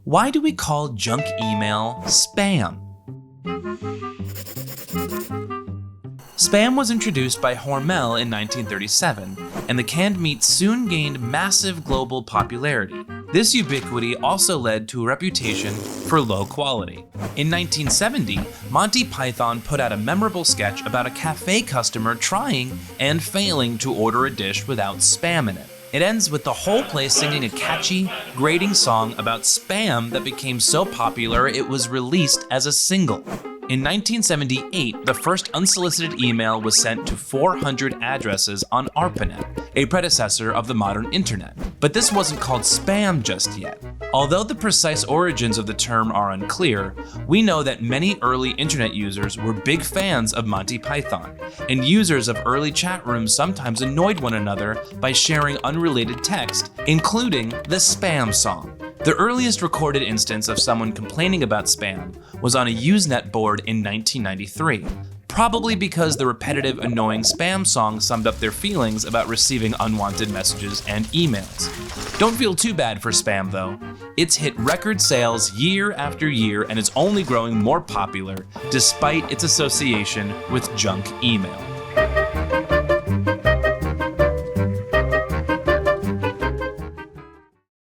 Why do we call junk email spam? Spam was introduced by Hormel in 1937, and the canned meat soon gained massive global popularity. This ubiquity also led to a reputation for low quality. In 1970, Monty Python put out a memorable sketch about a cafe customer trying and failing to order a dish without spam in it. It ends with the whole place singing a catchy, grating song about spam that became so popular it was released as a single. In 1978, the first unsolicited email was sent to 400 addresses on ARPANET, a predecessor of the modern internet. But this wasn't called spam just yet. Although the precise origins of the term are unclear, we know that many early internet users were big fans of Monty Python, and users of early chat rooms sometimes annoyed one another by sharing unrelated text, including the spam song. The earliest recorded instance of someone complaining about spam was on a Usenet board in 1993, probably because the repetitive, annoying spam song summed up their feelings about receiving unwanted messages and emails. Don't feel too bad for spam though. It's hit record sales year after year and is only growing more popular despite its association with junk email.